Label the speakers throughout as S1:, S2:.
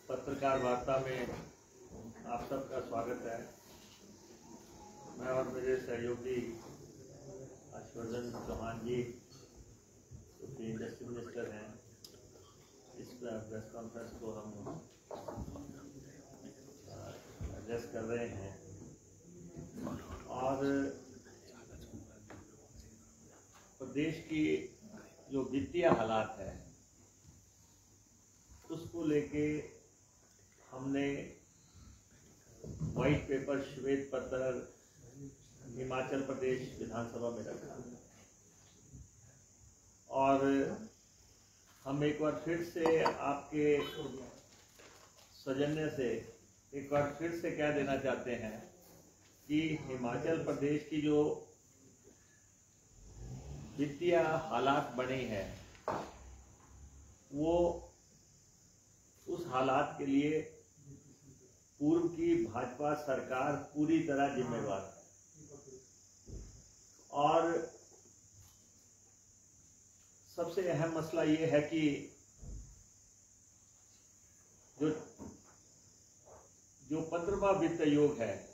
S1: पत्रकार वार्ता में आप सबका स्वागत है। मैं और मेरे सहयोगी हर्षवर्धन चौहान जी, जो कि इंडस्ट्री मिनिस्टर हैं, इस प्रेस कॉन्फ्रेंस को हम एड्रेस कर रहे हैं। और प्रदेश की जो वित्तीय हालात है उसको लेके हमने व्हाइट पेपर, श्वेत पत्र हिमाचल प्रदेश विधानसभा में रखा और हम एक बार फिर से आपके सौजन्य से एक बार फिर से कह देना चाहते हैं कि हिमाचल प्रदेश की जो वित्तीय हालात बनी है वो उस हालात के लिए पूर्व की भाजपा सरकार पूरी तरह जिम्मेवार है। और सबसे अहम मसला ये है कि जो 15वां वित्त आयोग है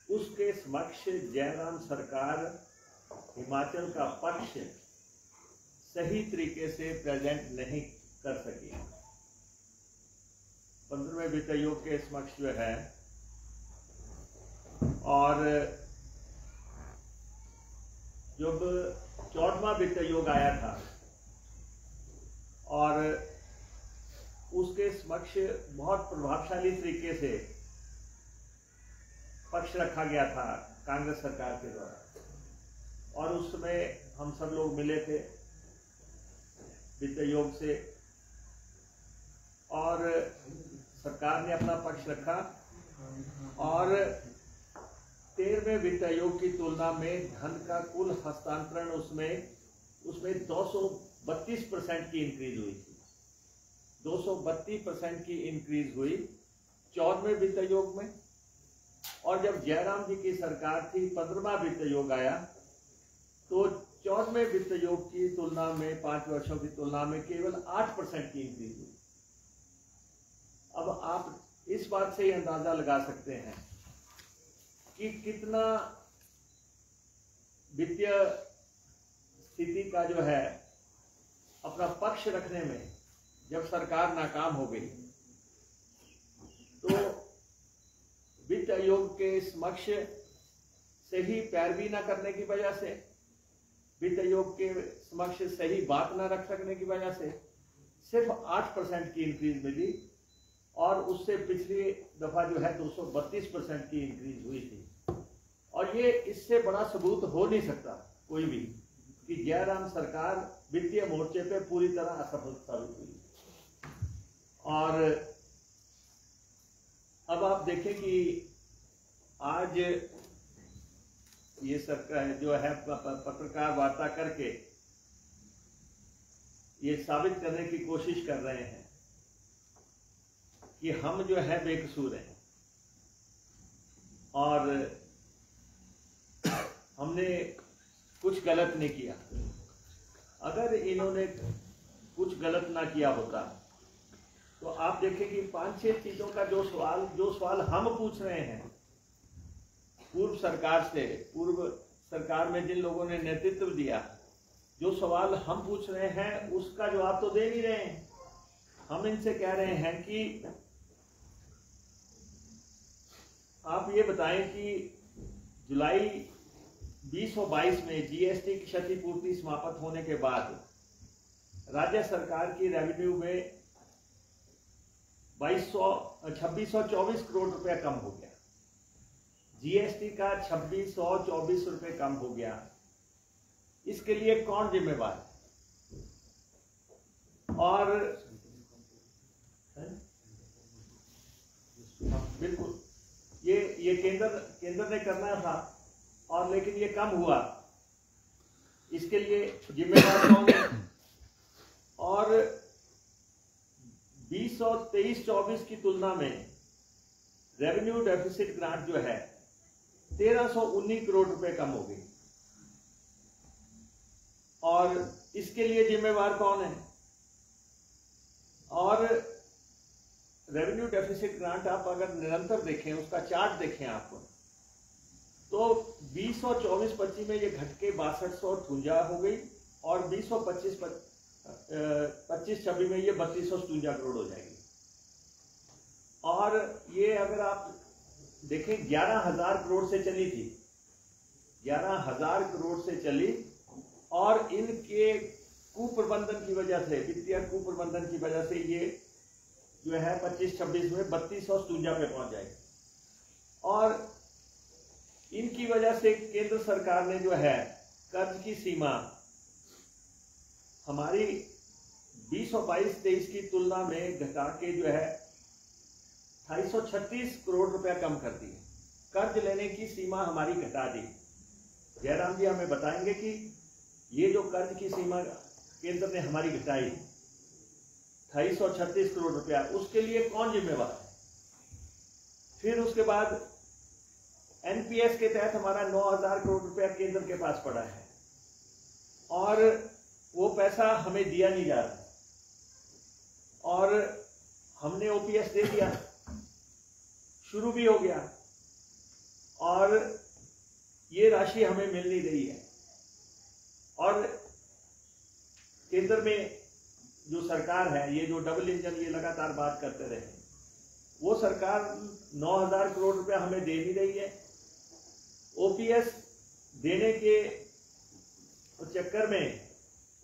S1: उसके समक्ष जयराम सरकार हिमाचल का पक्ष सही तरीके से प्रेजेंट नहीं कर सकी। 15वें वित्त आयोग के समक्ष जो है, और जब 14वां वित्त आयोग आया था और उसके समक्ष बहुत प्रभावशाली तरीके से पक्ष रखा गया था कांग्रेस सरकार के द्वारा, और उस समय हम सब लोग मिले थे वित्त आयोग से और सरकार ने अपना पक्ष रखा और 13वें वित्त आयोग की तुलना में धन का कुल हस्तांतरण उसमें 232% की इंक्रीज हुई थी। 232% की इंक्रीज हुई 14वें वित्त आयोग में। और जब जयराम जी की सरकार थी, 15वां वित्त आयोग आया तो 14वें वित्त आयोग की तुलना में 5 वर्षों की तुलना में केवल 8% की इंक्रीज हुई। अब आप इस बात से ही अंदाजा लगा सकते हैं कि कितना वित्तीय स्थिति का जो है अपना पक्ष रखने में जब सरकार नाकाम हो गई तो वित्त आयोग के समक्ष सही पैरवी न करने की वजह से, वित्त आयोग के समक्ष सही बात न रख सकने की वजह से सिर्फ 8% की इंक्रीज मिली और उससे पिछली दफा जो है 232% की इंक्रीज हुई थी। और ये इससे बड़ा सबूत हो नहीं सकता कोई भी कि जयराम सरकार वित्तीय मोर्चे पे पूरी तरह असफल साबित हुई। और अब आप देखें कि आज ये सरकार जो है पत्रकार वार्ता करके ये साबित करने की कोशिश कर रहे हैं कि हम जो है बेकसूर हैं और हमने कुछ गलत नहीं किया। अगर इन्होंने कुछ गलत ना किया होता तो आप देखें कि 5-6 चीजों का जो सवाल हम पूछ रहे हैं पूर्व सरकार में जिन लोगों ने नेतृत्व दिया, जो सवाल हम पूछ रहे हैं उसका जवाब तो दे नहीं रहे हैं। हम इनसे कह रहे हैं कि आप ये बताएं कि जुलाई 2022 में जीएसटी की क्षतिपूर्ति समाप्त होने के बाद राज्य सरकार की रेवेन्यू में 2624 करोड़ रुपया कम हो गया। जीएसटी का 2624 रुपये कम हो गया। इसके लिए कौन जिम्मेवार है? और बिल्कुल ये केंद्र ने करना था और लेकिन ये कम हुआ, इसके लिए जिम्मेदार कौन है? और 2023-24 की तुलना में रेवेन्यू डेफिसिट ग्रांट जो है 1319 करोड़ रुपए कम हो गई। और इसके लिए जिम्मेवार कौन है? रेवेन्यू डेफिसिट ग्रांट आप अगर निरंतर देखें, उसका चार्ट देखें आप, तो 2024-25 में ये घट के 6258 हो गई और 2025-26 में ये 3257 करोड़ हो जाएगी। और ये अगर आप देखें 11,000 करोड़ से चली थी, 11,000 करोड़ से चली, और इनके कुप्रबंधन की वजह से, वित्तीय कुप्रबंधन की वजह से ये जो है 25-26 में 3257 पे पहुंच जाएगी। और इनकी वजह से केंद्र सरकार ने जो है कर्ज की सीमा हमारी 2022-23 की तुलना में घटा के जो है 236 करोड़ रुपया कम कर दी। कर्ज लेने की सीमा हमारी घटा दी। जयराम जी हमें बताएंगे कि ये जो कर्ज की सीमा केंद्र ने हमारी घटाई 236 करोड़ रुपया, उसके लिए कौन जिम्मेवार है। फिर उसके बाद एनपीएस के तहत हमारा 9,000 करोड़ रुपया केंद्र के पास पड़ा है और वो पैसा हमें दिया नहीं जा रहा, और हमने ओपीएस दे दिया, शुरू भी हो गया, और ये राशि हमें मिल नहीं रही है। और केंद्र में जो सरकार है, ये जो डबल इंजन ये लगातार बात करते रहे, वो सरकार 9,000 करोड़ रुपया हमें दे नहीं रही है। ओपीएस देने के चक्कर में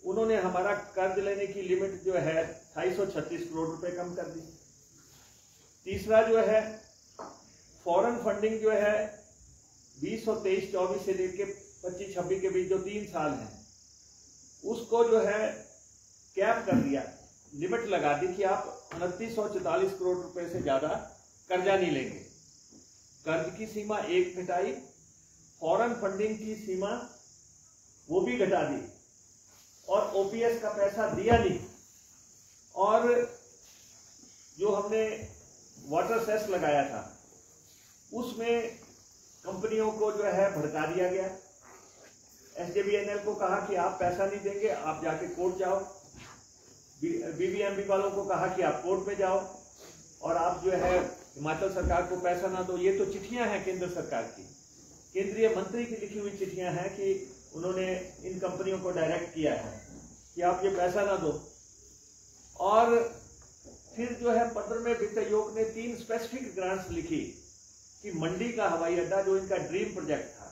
S1: उन्होंने हमारा कर्ज लेने की लिमिट जो है 236 करोड़ रुपए कम कर दी। तीसरा जो है फॉरेन फंडिंग जो है 2023-24 से लेकर 25-26 के बीच जो 3 साल है, उसको जो है कैप कर दिया, लिमिट लगा दी कि आप 2944 करोड़ रुपए से ज्यादा कर्जा नहीं लेंगे। कर्ज की सीमा एक घटाई, फॉरेन फंडिंग की सीमा वो भी घटा दी, और ओपीएस का पैसा दिया नहीं। और जो हमने वाटर सेस लगाया था उसमें कंपनियों को जो है भड़का दिया गया। एसजेवीएनएल को कहा कि आप पैसा नहीं देंगे, आप जाके कोर्ट जाओ। बीबीएमबी वालों को कहा कि आप कोर्ट में जाओ, और आप जो है हिमाचल सरकार को पैसा ना दो। ये तो चिट्ठियां हैं केंद्र सरकार की, केंद्रीय मंत्री की लिखी हुई चिट्ठियां हैं कि उन्होंने इन कंपनियों को डायरेक्ट किया है कि आप ये पैसा ना दो। और फिर जो है 15वें वित्त आयोग ने 3 स्पेसिफिक ग्रांट्स लिखी कि मंडी का हवाई अड्डा, जो इनका ड्रीम प्रोजेक्ट था,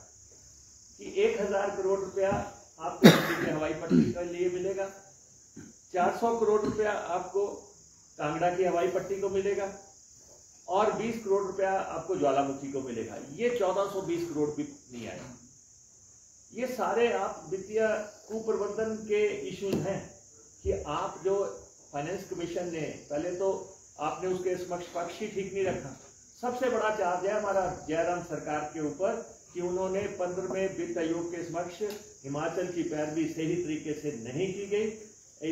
S1: कि 1,000 करोड़ रुपया आपको मंडी के हवाई पट्टी के लिए मिलेगा, 400 करोड़ रुपया आपको कांगड़ा की हवाई पट्टी को मिलेगा, और 20 करोड़ रुपया आपको ज्वालामुखी को मिलेगा। ये 1420 करोड़ भी नहीं आए। ये सारे आप वित्तीय कुप्रबंधन के इश्यूज हैं कि आप जो फाइनेंस कमीशन ने, पहले तो आपने उसके समक्ष पक्ष ही ठीक नहीं रखा। सबसे बड़ा चार्ज है हमारा जयराम सरकार के ऊपर कि उन्होंने 15वें वित्त आयोग के समक्ष हिमाचल की पैरवी सही तरीके से नहीं की गई।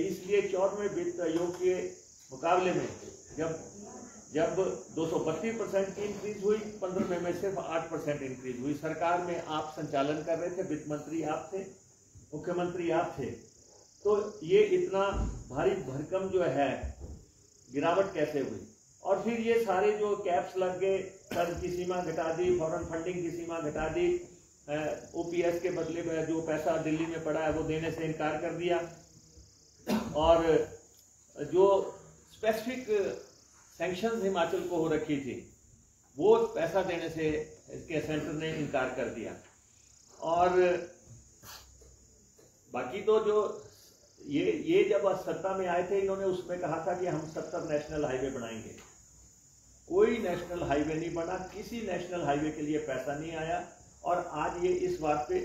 S1: इसलिए 14वें वित्त आयोग के मुकाबले में जब 232% की इंक्रीज हुई, 15वें में सिर्फ 8% इंक्रीज हुई। सरकार में आप संचालन कर रहे थे, वित्त मंत्री आप थे, मुख्यमंत्री आप थे, तो ये इतना भारी भरकम जो है गिरावट कैसे हुई। और फिर ये सारे जो कैप्स लग गए, कर्ज की सीमा घटा दी, फॉरेन फंडिंग की सीमा घटा दी, ओपीएस के बदले में जो पैसा दिल्ली में पड़ा है वो देने से इनकार कर दिया, और जो स्पेसिफिक सैंक्शंस हिमाचल को हो रखी थी वो पैसा देने से इसके सेंटर ने इनकार कर दिया। और बाकी तो जो ये जब सत्ता में आए थे, इन्होंने उसमें कहा था कि हम 70 नेशनल हाईवे बनाएंगे। कोई नेशनल हाईवे नहीं बना, किसी नेशनल हाईवे के लिए पैसा नहीं आया, और आज ये इस बात पे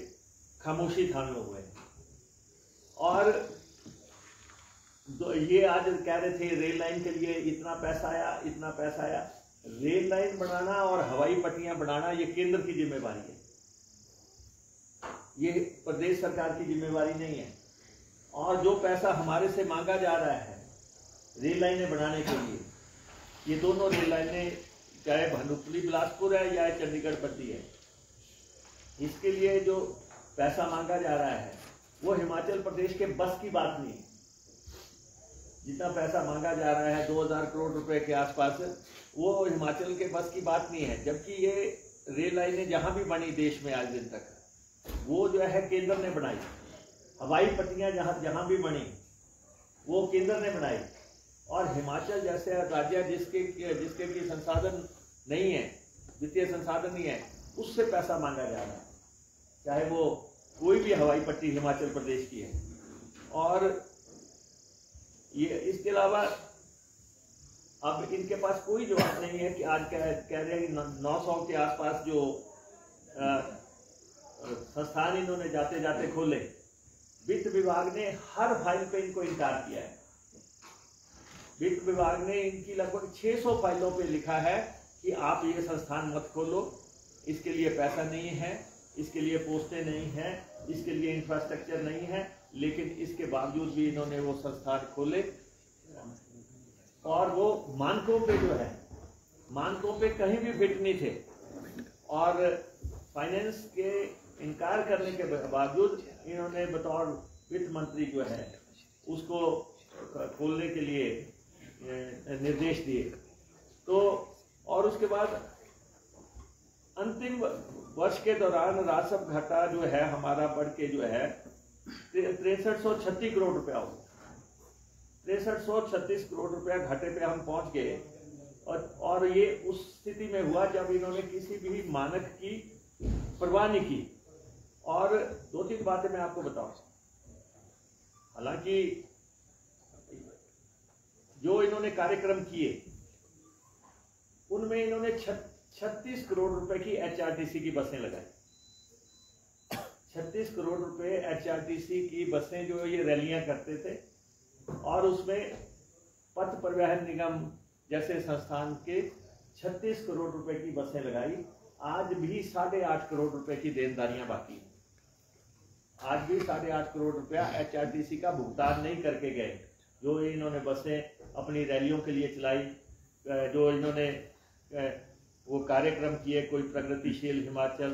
S1: खामोशी थामे हुए हैं। और ये आज कह रहे थे रेल लाइन के लिए इतना पैसा आया, इतना पैसा आया। रेल लाइन बनाना और हवाई पट्टियां बनाना ये केंद्र की जिम्मेवारी है, ये प्रदेश सरकार की जिम्मेवारी नहीं है। और जो पैसा हमारे से मांगा जा रहा है रेल लाइनें बनाने के लिए, ये दोनों रेल लाइनें चाहे भानुपुरी बिलासपुर है या चंडीगढ़ पट्टी है, इसके लिए जो पैसा मांगा जा रहा है वो हिमाचल प्रदेश के बस की बात नहीं है। जितना पैसा मांगा जा रहा है 2000 करोड़ रुपए के आसपास, वो हिमाचल के बस की बात नहीं है। जबकि ये रेल लाइनें जहां भी बनी देश में आज दिन तक, वो जो है केंद्र ने बनाई। हवाई पट्टियां जहां भी बनी वो केंद्र ने बनाई। और हिमाचल जैसे राज्य जिसके की संसाधन नहीं है, वित्तीय संसाधन नहीं है, उससे पैसा मांगा जा रहा है, चाहे वो कोई भी हवाई पट्टी हिमाचल प्रदेश की है। और ये इसके अलावा अब इनके पास कोई जवाब नहीं है कि आज कह रहे हैं कि 900 के आसपास जो संस्थान इन्होंने जाते जाते खोले, वित्त विभाग ने हर फाइल पे इनको इनकार किया है। वित्त विभाग ने इनकी लगभग 600 फाइलों पे लिखा है कि आप ये संस्थान मत खोलो, इसके लिए पैसा नहीं है, इसके लिए पोस्टें नहीं है, इसके लिए इंफ्रास्ट्रक्चर नहीं है। लेकिन इसके बावजूद भी इन्होंने वो संस्थान खोले और वो मानकों पे जो है, मानकों पे कहीं भी फिट नहीं थे। और फाइनेंस के इनकार करने के बावजूद इन्होंने बतौर वित्त मंत्री जो है उसको खोलने के लिए निर्देश दिए। तो और उसके बाद अंतिम वर्ष के दौरान राजस्व घाटा जो है हमारा बढ़ के जो है 6336 करोड़ रुपया हो, 6336 करोड़ रुपया घाटे पे हम पहुंच गए। और ये उस स्थिति में हुआ जब इन्होंने किसी भी मानक की परवाह नहीं की। और 2-3 बातें मैं आपको बताऊं। हालांकि जो इन्होंने कार्यक्रम किए उनमें इन्होंने 36 करोड़ रुपए की HRTC की बसें लगाई। 36 करोड़ रुपए HRTC की बसें जो ये रैलियां करते थे, और उसमें पथ परिवहन निगम जैसे संस्थान के 36 करोड़ रुपए की बसें लगाई। आज भी 8.5 करोड़ रुपए की देनदारियां बाकी हैं। आज भी 8.5 करोड़ रुपया HRTC का भुगतान नहीं करके गए। जो इन्होंने बसें अपनी रैलियों के लिए चलाई, जो इन्होंने वो कार्यक्रम किए, कोई प्रगतिशील हिमाचल,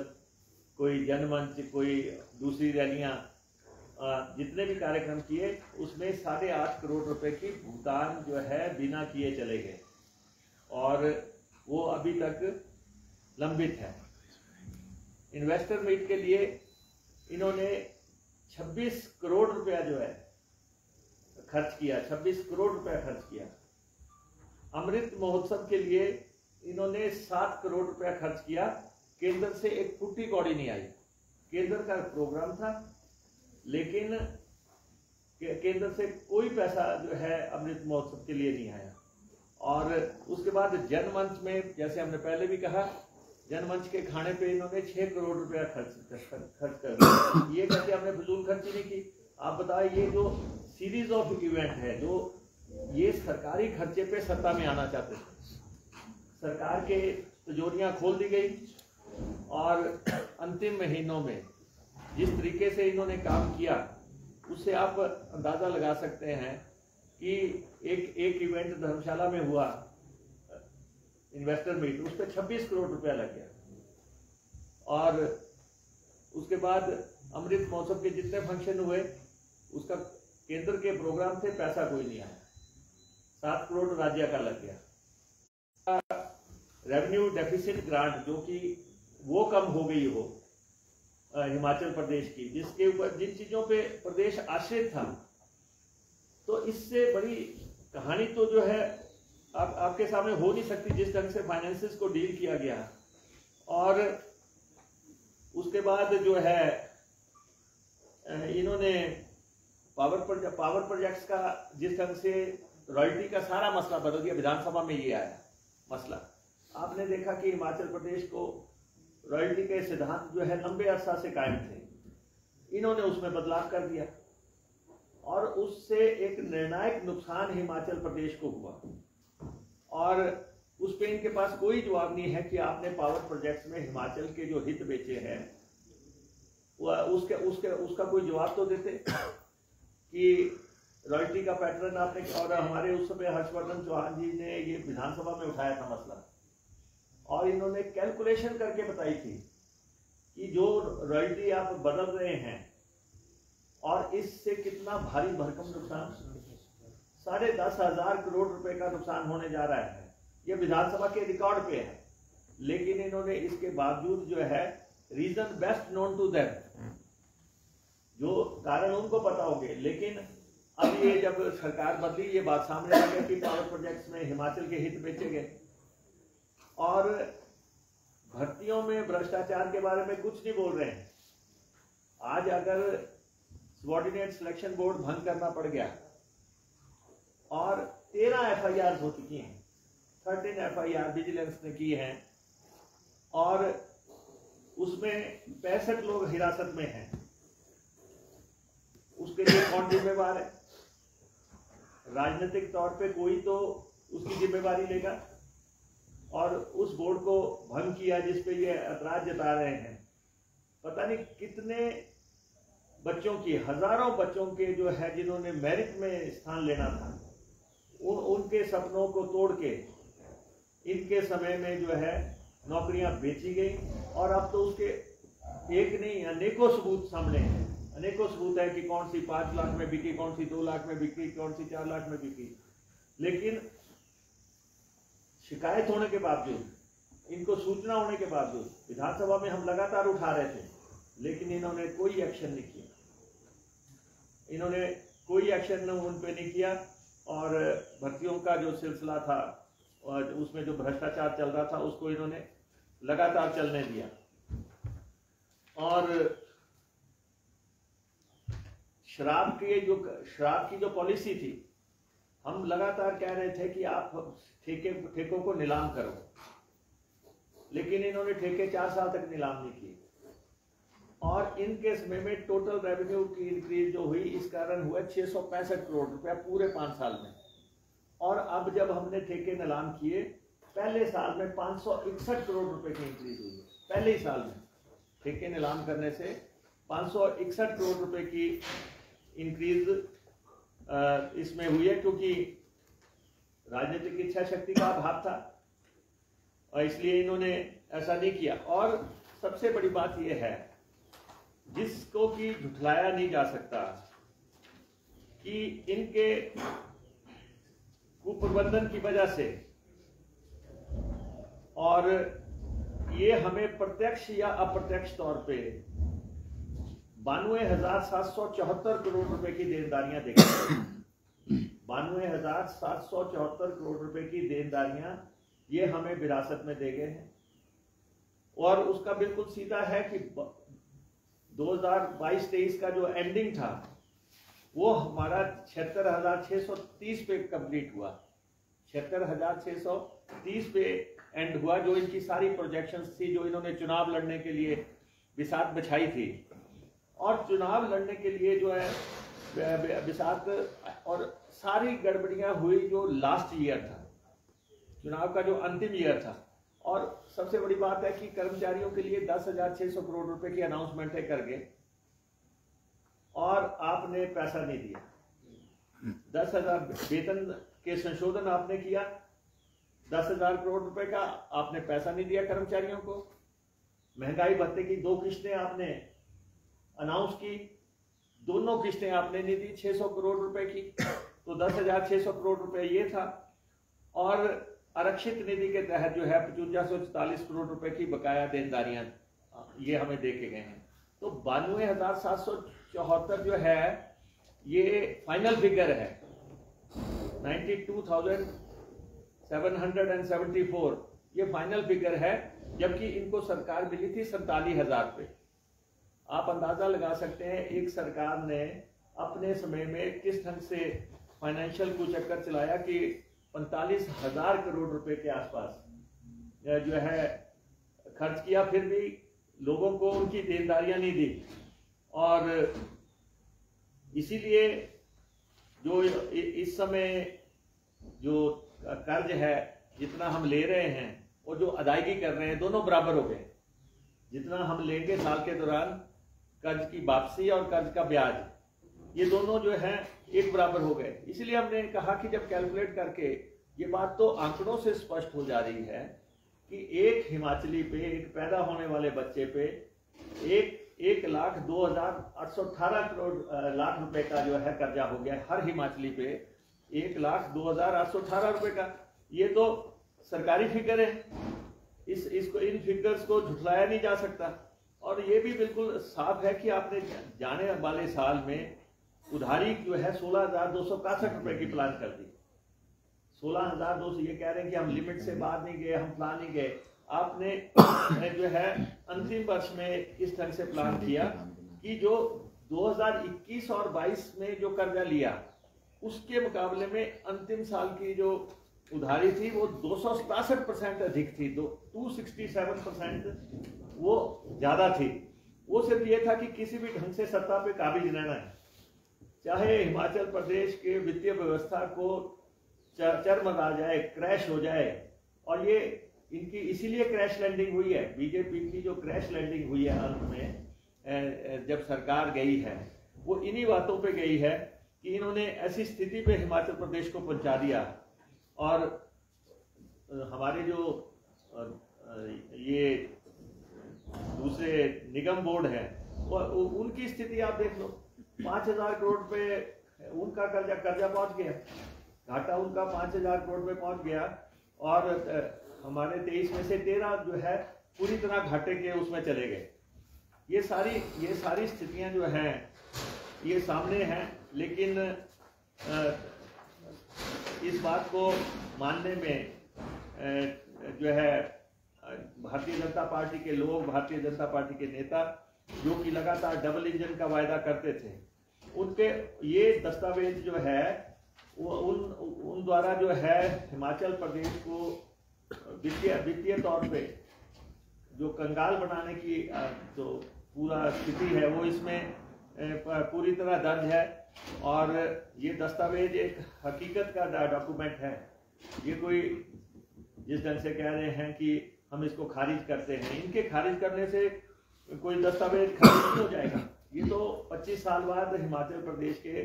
S1: कोई जनमंच, कोई दूसरी रैलियां, जितने भी कार्यक्रम किए उसमें 8.5 करोड़ रुपए की भुगतान जो है बिना किए चले गए, और वो अभी तक लंबित है। इन्वेस्टर मीट के लिए इन्होंने 26 करोड़ रुपया जो है खर्च किया, 26 करोड़ रुपया खर्च किया। अमृत महोत्सव के लिए इन्होंने 7 करोड़ रुपया खर्च किया। केंद्र से एक फुट्टी कौड़ी नहीं आई। केंद्र का प्रोग्राम था, लेकिन केंद्र से कोई पैसा जो है अमृत महोत्सव के लिए नहीं आया। और उसके बाद जनमंच में, जैसे हमने पहले भी कहा, जनमंच के खाने पे इन्होंने 6 करोड़ रुपया खर्च कर दिया। ये कहते हमने फजूल खर्ची नहीं की। आप बताएं, ये जो सीरीज ऑफ इवेंट है, जो ये सरकारी खर्चे पे सत्ता में आना चाहते थे, सरकार के तिजोरियां खोल दी गई। और अंतिम महीनों में जिस तरीके से इन्होंने काम किया, उससे आप अंदाजा लगा सकते हैं कि एक इवेंट धर्मशाला में हुआ, इन्वेस्टर मीट, उस पर 26 करोड़ रुपया लग गया। और उसके बाद अमृत महोत्सव के जितने फंक्शन हुए, उसका केंद्र के प्रोग्राम से पैसा कोई नहीं आया। 7 करोड़ राज्य का लग गया। रेवेन्यू डेफिसिट ग्रांट जो कि वो कम हो गई हो हिमाचल प्रदेश की, जिसके ऊपर जिन चीजों पे प्रदेश आश्रित था, तो इससे बड़ी कहानी तो जो है आपके सामने हो नहीं सकती, जिस ढंग से फाइनेंसेस को डील किया गया। और उसके बाद जो है इन्होंने पावर प्रोजेक्ट्स का जिस ढंग से रॉयल्टी का सारा मसला बदल दिया। विधानसभा में ये आया मसला। आपने देखा कि हिमाचल प्रदेश को रॉयल्टी के सिद्धांत जो है लंबे अरसा से कायम थे, इन्होंने उसमें बदलाव कर दिया, और उससे एक निर्णायक नुकसान हिमाचल प्रदेश को हुआ। और उस पे इनके पास कोई जवाब नहीं है कि आपने पावर प्रोजेक्ट्स में हिमाचल के जो हित बेचे हैं, उसका कोई जवाब तो देते कि रॉयल्टी का पैटर्न आपने। और हमारे उस समय हर्षवर्धन चौहान जी ने ये विधानसभा में उठाया था मसला, और इन्होंने कैलकुलेशन करके बताई थी कि जो रॉयल्टी आप बदल रहे हैं और इससे कितना भारी भरकम नुकसान। 10,500 करोड़ रुपए का नुकसान होने जा रहा है। ये विधानसभा के रिकॉर्ड पे है, लेकिन इन्होंने इसके बावजूद जो है reason best known to them, जो कारण उनको पता होंगे, लेकिन अब ये जब सरकार बदली ये बात सामने आ गई कि पावर प्रोजेक्ट्स में हिमाचल के हित बेचे गए और भर्तियों में भ्रष्टाचार के बारे में कुछ नहीं बोल रहे हैं। आज अगर सबऑर्डिनेट सिलेक्शन बोर्ड भंग करना पड़ गया और 13 FIR हो चुकी हैं, 13 FIR विजिलेंस ने की हैं और उसमें 65 लोग हिरासत में हैं, उसके लिए कौन जिम्मेवार है? राजनीतिक तौर पे कोई तो उसकी जिम्मेवारी लेगा। और उस बोर्ड को भंग किया जिसपे ये ऐतराज जता रहे हैं। पता नहीं कितने बच्चों की, हजारों बच्चों के जो है जिन्होंने मेरिट में स्थान लेना था, उनके सपनों को तोड़ के इनके समय में जो है नौकरियां बेची गई। और अब तो उसके एक नहीं अनेकों सबूत सामने हैं, अनेकों सबूत है कि कौन सी 5 लाख में बिकी, कौन सी 2 लाख में बिकी, कौन सी 4 लाख में बिकी। लेकिन शिकायत होने के बावजूद, इनको सूचना होने के बावजूद विधानसभा में हम लगातार उठा रहे थे, लेकिन इन्होंने कोई एक्शन नहीं किया। इन्होंने कोई एक्शन उन पे नहीं किया और भर्तियों का जो सिलसिला था और उसमें जो भ्रष्टाचार चल रहा था उसको इन्होंने लगातार चलने दिया। और शराब की जो पॉलिसी थी, हम लगातार कह रहे थे कि आप ठेकों को नीलाम करो, लेकिन इन्होंने ठेके 4 साल तक नीलाम नहीं किए। और इनके समय में टोटल रेवेन्यू की इंक्रीज जो हुई इस कारण हुआ 665 करोड़ रुपया पूरे 5 साल में। और अब जब हमने ठेके नीलाम किए, पहले साल में 561 करोड़ रुपए की इंक्रीज हुई है। पहले ही साल में ठेके नीलाम करने से 561 करोड़ रुपए की इंक्रीज इसमें हुई है, क्योंकि राजनीतिक इच्छा शक्ति का अभाव था और इसलिए इन्होंने ऐसा नहीं किया। और सबसे बड़ी बात यह है जिसको कि झुठलाया नहीं जा सकता कि इनके कुप्रबंधन की वजह से, और ये हमें प्रत्यक्ष या अप्रत्यक्ष तौर पे 92,774 करोड़ रुपए की देनदारियां देखी गई। 92,774 करोड़ रुपए की देनदारियां ये हमें विरासत में दे गए हैं। और उसका बिल्कुल सीधा है कि 2022-23 का जो एंडिंग था वो हमारा 76,630 पे कंप्लीट हुआ। 76,630 पे एंड हुआ, जो इनकी सारी प्रोजेक्शंस थी, जो इन्होंने चुनाव लड़ने के लिए बिसात बिछाई थी। और चुनाव लड़ने के लिए जो है बिसात और सारी गड़बड़ियां हुई जो लास्ट ईयर था, चुनाव का जो अंतिम ईयर था। और सबसे बड़ी बात है कि कर्मचारियों के लिए 10,600 करोड़ रुपए की अनाउंसमेंट है करके, और आपने पैसा नहीं दिया। 10,000 वेतन के संशोधन आपने किया, 10,000 करोड़ रुपए का आपने पैसा नहीं दिया कर्मचारियों को। महंगाई भत्ते की 2 किश्तें आपने अनाउंस की, दोनों किश्तें आपने नहीं दी 600 करोड़ रुपए की, तो 10,600 करोड़ रुपए ये था। और आरक्षित निधि के तहत जो है 5544 करोड़ रुपए की बकाया देनदारियां ये हमें देखे गए हैं। तो 92,774 जो है ये फाइनल फिगर है। 92,774 ये फाइनल फिगर है, जबकि इनको सरकार मिली थी 47,000 पे। आप अंदाजा लगा सकते हैं एक सरकार ने अपने समय में किस ढंग से फाइनेंशियल को चक्कर चलाया कि 45,000 करोड़ रुपए के आसपास जो है खर्च किया, फिर भी लोगों को उनकी देनदारियां नहीं दी। और इसीलिए जो इस समय जो कर्ज है जितना हम ले रहे हैं और जो अदायगी कर रहे हैं, दोनों बराबर हो गए। जितना हम लेंगे साल के दौरान कर्ज की वापसी और कर्ज का ब्याज, ये दोनों जो है एक बराबर हो गए। इसलिए हमने कहा कि जब कैलकुलेट करके ये बात तो आंकड़ों से स्पष्ट हो जा रही है कि एक हिमाचली पे, एक पैदा होने वाले बच्चे पे 1,02,818 करोड़ लाख रुपए का जो है कर्जा हो गया हर हिमाचली पे। 1,02,818 रुपए का। ये तो सरकारी फिगर है, इसको इन फिगर्स को झुठलाया नहीं जा सकता। और ये भी बिल्कुल साफ है कि आपने जाने वाले साल में उधारी जो है 16,261 रुपए की प्लान कर दी। 16,200, ये कह रहे हैं कि हम लिमिट से बाहर नहीं गए, हम प्लान नहीं गए। आपने जो है अंतिम वर्ष में इस ढंग से प्लान किया कि जो 2021 और 22 में जो कर्जा लिया उसके मुकाबले में अंतिम साल की जो उधारी थी वो 267% अधिक थी, 267% वो ज्यादा थी। वो सिर्फ ये था कि किसी भी ढंग से सत्ता पे काबिज रहना है, चाहे हिमाचल प्रदेश के वित्तीय व्यवस्था को चरम आ जाए, क्रैश हो जाए। और ये इनकी इसीलिए क्रैश लैंडिंग हुई है, बीजेपी की जो क्रैश लैंडिंग हुई है अंत में जब सरकार गई है, वो इन्हीं बातों पे गई है कि इन्होंने ऐसी स्थिति पे हिमाचल प्रदेश को पहुंचा दिया। और हमारे जो ये दूसरे निगम बोर्ड है उनकी स्थिति आप देख लो, 5,000 करोड़ पे उनका कर्जा पहुंच गया, घाटा उनका 5,000 करोड़ पे पहुंच गया। और हमारे 23 में से 13 जो है पूरी तरह घाटे के उसमें चले गए। ये सारी स्थितियां जो हैं ये सामने हैं, लेकिन इस बात को मानने में जो है भारतीय जनता पार्टी के लोग, भारतीय जनता पार्टी के नेता जो कि लगातार डबल इंजन का वायदा करते थे, उनके ये दस्तावेज जो है वो उन द्वारा जो है हिमाचल प्रदेश को वित्तीय तौर पे जो कंगाल बनाने की जो पूरा स्थिति है वो इसमें पूरी तरह दर्ज है। और ये दस्तावेज एक हकीकत का डॉक्यूमेंट है। ये कोई जिस ढंग से कह रहे हैं कि हम इसको खारिज करते हैं, इनके खारिज करने से कोई दस्तावेज खारिज नहीं हो जाएगा। ये तो 25 साल बाद हिमाचल प्रदेश के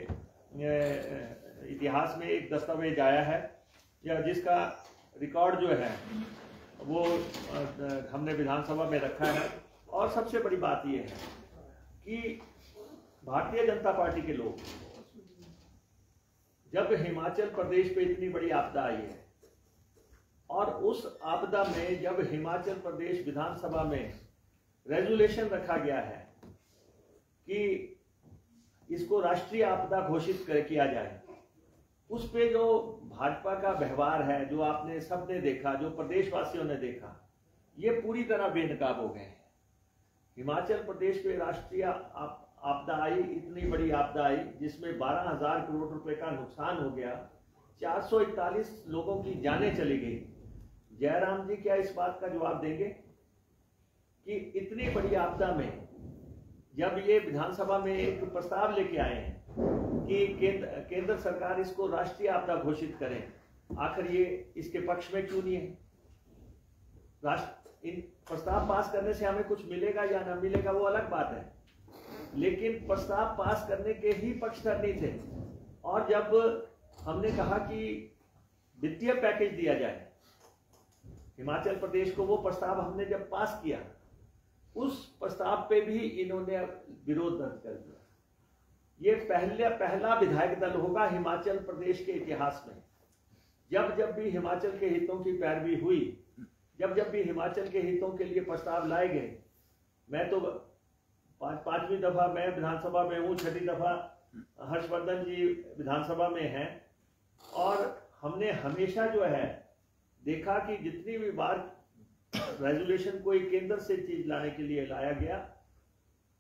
S1: इतिहास में एक दस्तावेज आया है, या जिसका रिकॉर्ड जो है वो हमने विधानसभा में रखा है। और सबसे बड़ी बात ये है कि भारतीय जनता पार्टी के लोग, जब हिमाचल प्रदेश पे इतनी बड़ी आपदा आई है और उस आपदा में जब हिमाचल प्रदेश विधानसभा में रेजोल्यूशन रखा गया है कि इसको राष्ट्रीय आपदा घोषित किया जाए, उस पे जो भाजपा का व्यवहार है, जो आपने सबने देखा, जो प्रदेशवासियों ने देखा, ये पूरी तरह बेनकाब हो गए। हिमाचल प्रदेश पे राष्ट्रीय आपदा आई, इतनी बड़ी आपदा आई जिसमें 12,000 करोड़ रुपए का नुकसान हो गया, 441 लोगों की जानें चली गई। जयराम जी क्या इस बात का जवाब देंगे कि इतनी बड़ी आपदा में जब ये विधानसभा में एक प्रस्ताव लेके आए हैं कि केंद्र सरकार इसको राष्ट्रीय आपदा घोषित करे, आखिर ये इसके पक्ष में क्यों नहीं है? इन प्रस्ताव पास करने से हमें कुछ मिलेगा या ना मिलेगा वो अलग बात है, लेकिन प्रस्ताव पास करने के ही पक्षधर नहीं थे। और जब हमने कहा कि वित्तीय पैकेज दिया जाए हिमाचल प्रदेश को, वो प्रस्ताव हमने जब पास किया, उस प्रस्ताव पे भी इन्होंने विरोध दर्ज कर दिया। ये पहला विधायक दल होगा हिमाचल प्रदेश के इतिहास में, जब भी हिमाचल के हितों की पैरवी हुई, जब भी हिमाचल के हितों के लिए प्रस्ताव लाए गए। मैं तो पांचवी दफा मैं विधानसभा में हूँ, छठी दफा हर्षवर्धन जी विधानसभा में हैं, और हमने हमेशा जो है देखा कि जितनी भी बार रेजोल्यूशन कोई केंद्र से चीज लाने के लिए लाया गया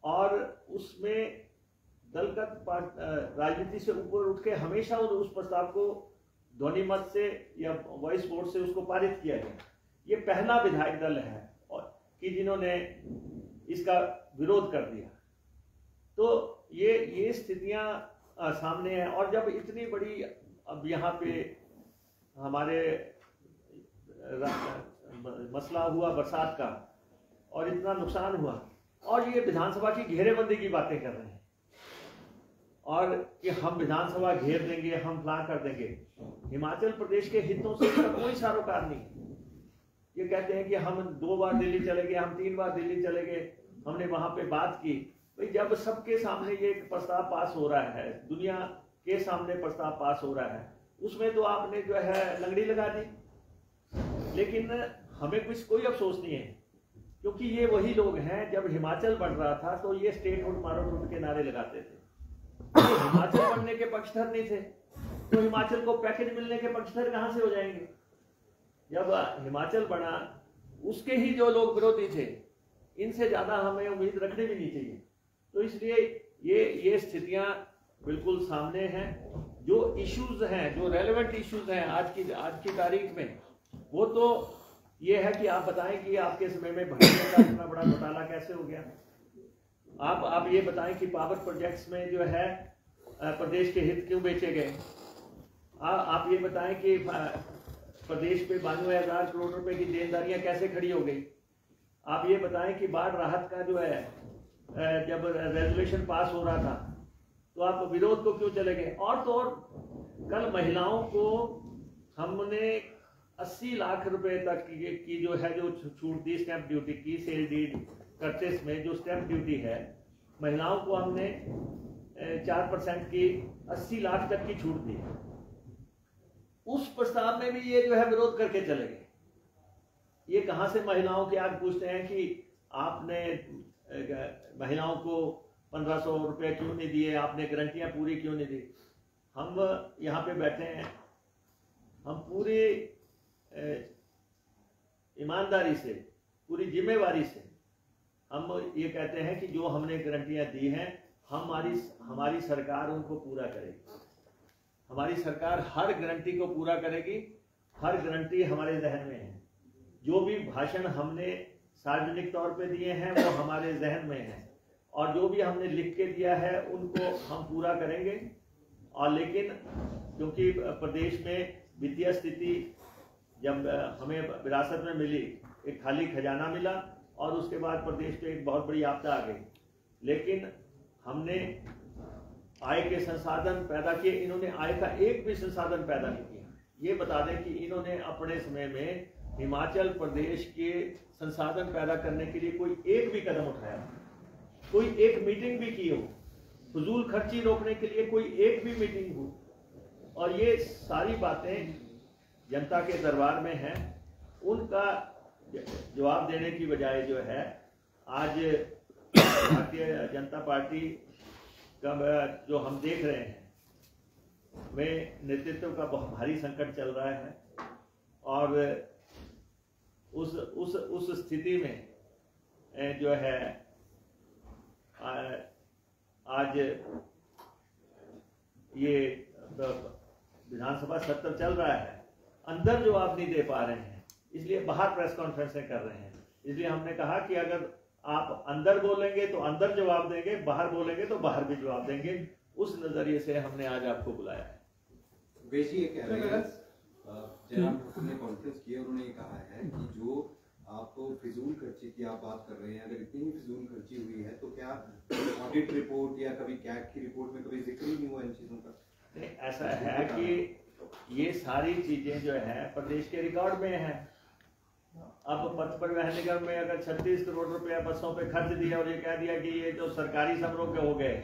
S1: और उसमें दलगत राजनीति से ऊपर उठ के हमेशा उस प्रस्ताव को ध्वनि मत से या वॉइस वोट से उसको पारित किया गया। ये पहला विधायक दल है और कि जिन्होंने इसका विरोध कर दिया। तो ये स्थितियां सामने हैं। और जब इतनी बड़ी अब यहाँ पे हमारे मसला हुआ बरसात का और इतना नुकसान हुआ, और ये विधानसभा की घेरेबंदी की बातें कर रहे हैं और कि हम विधानसभा घेर देंगे, हम फलां कर देंगे। हिमाचल प्रदेश के हितों से कोई सरोकार नहीं। ये कहते हैं कि हम 2 बार दिल्ली चले गए, हम 3 बार दिल्ली चले गए, हमने वहां पे बात की। भाई जब सबके सामने ये प्रस्ताव पास हो रहा है, दुनिया के सामने प्रस्ताव पास हो रहा है, उसमें तो आपने जो है लंगड़ी लगा दी। लेकिन हमें कुछ कोई अफसोस नहीं है, क्योंकि ये वही लोग हैं, जब हिमाचल बढ़ रहा था तो ये स्टेटहुड मारो टूट के नारे लगाते थे। तो हिमाचल बढ़ने के पक्षधर नहीं थे, तो हिमाचल को पैकेज मिलने के पक्षधर कहां से हो जाएंगे? जब हिमाचल बना, उसके ही जो लोग विरोधी थे, इनसे ज्यादा हमें उम्मीद रखनी भी नहीं चाहिए। तो इसलिए ये स्थितियां बिल्कुल सामने हैं। जो इश्यूज हैं, जो रेलेवेंट इश्यूज हैं आज की तारीख में, वो तो ये है कि आप बताएं कि आपके समय में भंडारे का इतना बड़ा घोटाला कैसे हो गया। आप ये बताएं कि पावर प्रोजेक्ट्स में जो है प्रदेश के हित क्यों बेचे गए। आप ये बताएं कि प्रदेश पे 92,000 करोड़ रुपए की देनदारियां कैसे खड़ी हो गई। आप ये बताएं कि बाढ़ राहत का जो है जब रेजोल्यूशन पास हो रहा था तो आप विरोध को क्यों चले गए। और तो और कल महिलाओं को हमने 80 लाख रुपए तक की जो है जो छूट दी स्टैंप ड्यूटी की, सेल डीड परचेस में जो स्टैंप ड्यूटी है, महिलाओं को हमने 4% की 80 लाख तक की छूट दी। उस प्रस्ताव में भी ये जो है विरोध करके चले गए। ये कहां से महिलाओं के आज पूछते हैं कि आपने महिलाओं को 1500 रुपए क्यों नहीं दिए, आपने गारंटियां पूरी क्यों नहीं दी। हम यहाँ पे बैठे हैं, हम पूरी ईमानदारी से, पूरी जिम्मेवारी से हम ये कहते हैं कि जो हमने गारंटियां दी हैं, हमारी सरकार उनको पूरा करेगी। हमारी सरकार हर गारंटी को पूरा करेगी। हर गारंटी हमारे जहन में है। जो भी भाषण हमने सार्वजनिक तौर पे दिए हैं वो हमारे जहन में है, और जो भी हमने लिख के दिया है उनको हम पूरा करेंगे। और लेकिन क्योंकि प्रदेश में वित्तीय स्थिति जब हमें विरासत में मिली, एक खाली खजाना मिला और उसके बाद प्रदेश पे एक बहुत बड़ी आपदा आ गई, लेकिन हमने आय के संसाधन पैदा किए। इन्होंने आय का एक भी संसाधन पैदा नहीं किया। ये बता दें कि इन्होंने अपने समय में हिमाचल प्रदेश के संसाधन पैदा करने के लिए कोई एक भी कदम उठाया, कोई एक मीटिंग भी की हो, फजूल खर्ची रोकने के लिए कोई एक भी मीटिंग हो। और ये सारी बातें जनता के दरबार में हैं। उनका जवाब देने की बजाय जो है आज भारतीय जनता पार्टी का जो हम देख रहे हैं, में नेतृत्व का बहुत भारी संकट चल रहा है। और उस स्थिति में जो है आज ये विधानसभा सत्र चल रहा है, अंदर जवाब नहीं दे पा रहे हैं, इसलिए बाहर प्रेस कॉन्फ्रेंसें कर रहे हैं। इसलिए हमने कहा कि अगर आप अंदर बोलेंगे तो अंदर जवाब देंगे, बाहर बोलेंगे तो बाहर भी जवाब देंगे। उस नजरिए से हमने आज आपको बुलाया है।
S2: वैसे ये कह रहे हैं जनाब ने कॉन्फ्रेंस किया, उन्होंने ये कहा है कि जो आपको फिजूल खर्ची की आप बात कर रहे हैं, अगर इतनी फिजूल खर्ची हुई है तो क्या ऑडिट रिपोर्ट या कभी कैग की रिपोर्ट में कभी जिक्र ही नहीं हुआ इन चीजों का?
S1: ऐसा है कि ये सारी चीजें जो है प्रदेश के रिकॉर्ड में है। अब पथ परिवहन निगम में अगर 36 करोड़ रुपया बसों पे खर्च दिया और ये कह दिया कि ये जो सरकारी समारोह के हो गए,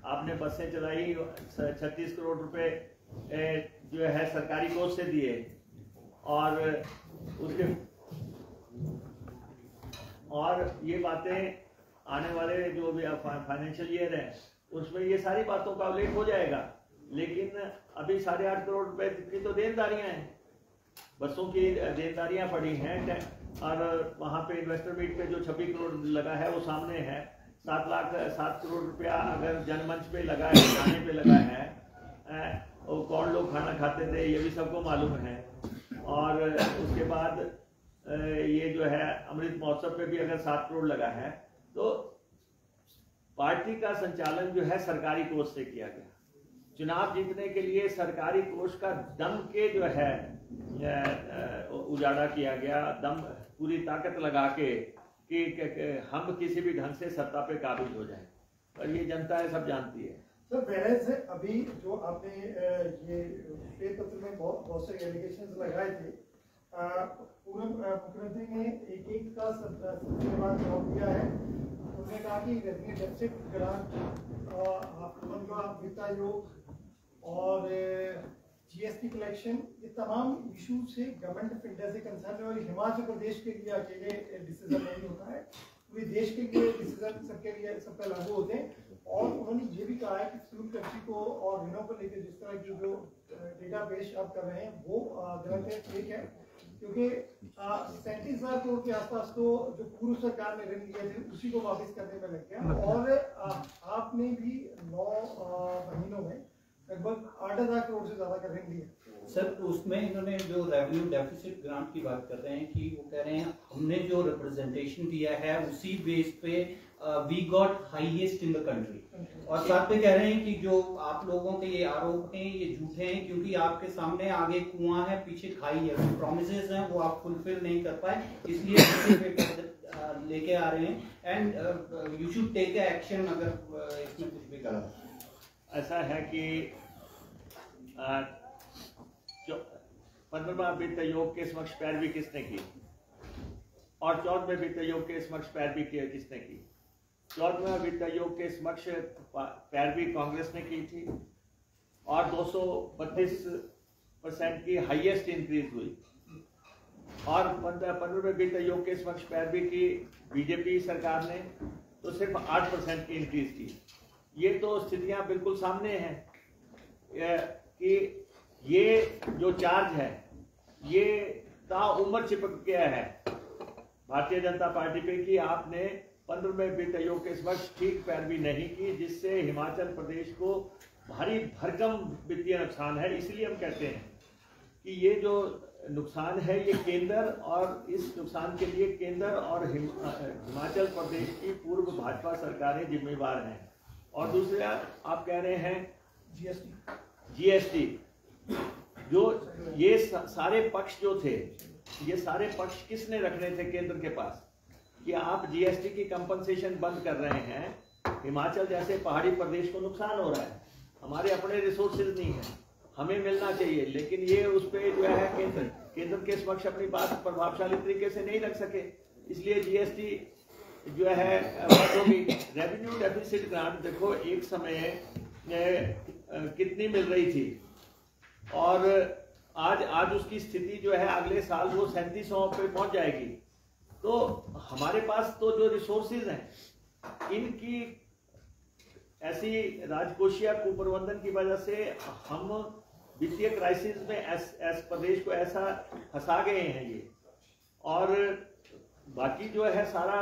S1: आपने बसें चलाई 36 करोड़ रुपए जो है सरकारी कोष से दिए, और उसके और ये बातें आने वाले जो भी फाइनेंशियल ईयर है उसमें ये सारी बातों का उल्लेख हो जाएगा। लेकिन अभी 8.5 करोड़ रुपए की तो देनदारियां हैं, बसों की देनदारियां पड़ी हैं। और वहाँ पे इन्वेस्टर मीट पे जो 26 करोड़ लगा है वो सामने है। 7 करोड़ रुपया अगर जनमंच पे लगा है, खाने पे लगा है, और कौन लोग खाना खाते थे ये भी सबको मालूम है। और उसके बाद ये जो है अमृत महोत्सव पे भी अगर 7 करोड़ लगा है, तो पार्टी का संचालन जो है सरकारी कोष से किया गया। चुनाव जीतने के लिए सरकारी कोष का दम के जो है उजाड़ा किया गया, दम पूरी ताकत लगा के कि हम किसी भी ढंग से सत्ता पे काबिज हो जाएं, और ये जनता है सब जानती है।
S3: सर पहले से अभी जो आपने ये श्वेत पत्र में बहुत से एलिगेशंस लगाए थे, पूर्व मुख्यमंत्री ने एक का सत्यवाद जवाब दिया है। उन्होंने कहा कि रेवेन्यू डेफिसिट ग्रांट वित्त आयोग और जीएसटी कलेक्शन, ये तमाम इशू से गवर्नमेंट ऑफ इंडिया से कंसर्न है और हिमाचल प्रदेश के लिए अकेले डिसीजन नहीं होता है, पूरे देश के लिए डिसीजन सबके लिए सब पे लागू होते हैं। और उन्होंने ये भी कहा है कि फ्यूल कंट्री को और ऋणों को लेकर जिस तरह की जो डेटा पेश आप कर रहे हैं वो गलत है, फेक है, क्योंकि 37,000 करोड़ के आसपास तो जो पूर्व सरकार ने ऋण लिए थे उसी को वापस करने में लग गया, और आपने भी 9 महीनों में लगभग 8,000 करोड़ से ज्यादा का ऋण लिया।
S4: सर, उसमें इन्होंने जो रेवेन्यू डेफिसिट ग्रांट की बात कर रहे हैं कि वो कह रहे हैं हमने जो रिप्रेजेंटेशन दिया है उसी बेस पे we got highest in the country, और साथ में कह रहे हैं कि जो आप लोगों के ये आरोप हैं ये झूठे हैं, क्योंकि आपके सामने आगे कुआं है पीछे खाई है, जो प्रोमिसेस हैं वो आप फुलफिल नहीं कर पाए, इसलिए लेके आ रहे हैं and you should take action अगर इसमें कुछ भी गलत।
S1: ऐसा है कि 15वां वित्त आयोग के समक्ष पैरवी किसने की और 14वें वित्त आयोग के समक्ष पैरवी किसने की? 14वें वित्त आयोग के समक्ष पैरवी कांग्रेस ने की थी और 232% की हाईएस्ट इंक्रीज हुई, और 15वें वित्त आयोग के समक्ष पैरवी की बीजेपी सरकार ने तो सिर्फ 8% की इंक्रीज की। ये तो स्थितियां बिल्कुल सामने हैं कि ये जो चार्ज है ये ताउम्र चिपक गया है भारतीय जनता पार्टी पे कि आपने 15वें वित्त आयोग के समक्ष ठीक पैरवी नहीं की, जिससे हिमाचल प्रदेश को भारी भरकम वित्तीय नुकसान है। इसलिए हम कहते हैं कि ये जो नुकसान है ये केंद्र, और इस नुकसान के लिए केंद्र और हिमाचल प्रदेश की पूर्व भाजपा सरकारें जिम्मेवार हैं। और दूसरा आप कह रहे हैं जीएसटी, जो ये सारे पक्ष जो थे, ये सारे पक्ष किसने रखने थे केंद्र के पास कि आप जीएसटी की कंपनसेशन बंद कर रहे हैं। हिमाचल जैसे पहाड़ी प्रदेश को नुकसान हो रहा है, हमारे अपने रिसोर्सेज नहीं है, हमें मिलना चाहिए, लेकिन ये उस पर जो है केंद्र के समक्ष अपनी बात प्रभावशाली तरीके से नहीं रख सके, इसलिए जीएसटी जो है रेवेन्यू डेफिसिट ग्रांट देखो एक समय कितनी मिल रही थी और आज उसकी स्थिति जो है अगले साल वो 3700 पे पहुंच जाएगी। तो हमारे पास तो जो रिसोर्सेज हैं इनकी ऐसी राजकोषीय कुप्रबंधन की वजह से हम वित्तीय क्राइसिस में प्रदेश को ऐसा फंसा गए हैं ये, और बाकी जो है सारा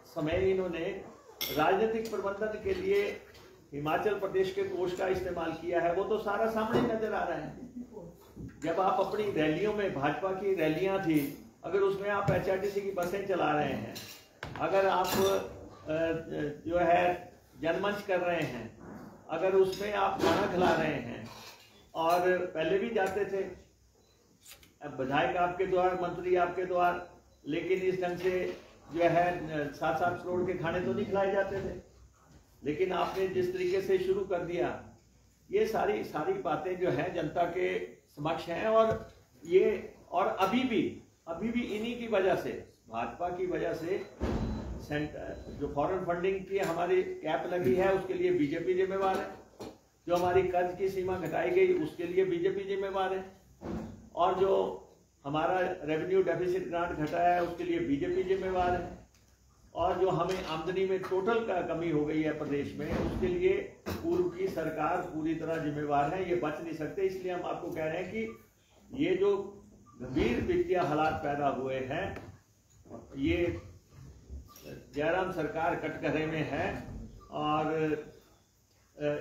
S1: समय इन्होंने राजनीतिक प्रबंधन के लिए हिमाचल प्रदेश के कोष का इस्तेमाल किया है, वो तो सारा सामने नजर आ रहा है। जब आप अपनी रैलियों में, भाजपा की रैलियां थी, अगर उसमें आप एचआरटीसी की बसें चला रहे हैं, अगर आप जो है जनमंच कर रहे हैं, अगर उसमें आप खाना खिला रहे हैं, और पहले भी जाते थे विधायक आपके द्वार, मंत्री आपके द्वार, लेकिन इस ढंग से जो है 7-7 करोड़ के खाने तो नहीं खिलाए जाते थे, लेकिन आपने जिस तरीके से शुरू कर दिया, ये सारी बातें जो है जनता के समक्ष हैं। और ये और अभी भी इन्हीं की वजह से, भाजपा की वजह से जो फॉरेन फंडिंग की हमारी कैप लगी है उसके लिए बीजेपी जिम्मेवार है, जो हमारी कर्ज की सीमा घटाई गई उसके लिए बीजेपी जिम्मेवार है, और जो हमारा रेवेन्यू डेफिसिट ग्रांट घटाया है उसके लिए बीजेपी जिम्मेवार है, और जो हमें आमदनी में टोटल का कमी हो गई है प्रदेश में उसके लिए पूर्व की सरकार पूरी तरह जिम्मेवार है, ये बच नहीं सकते। इसलिए हम आपको कह रहे हैं कि ये जो गंभीर वित्तीय हालात पैदा हुए हैं ये जयराम सरकार कटघरे में है, और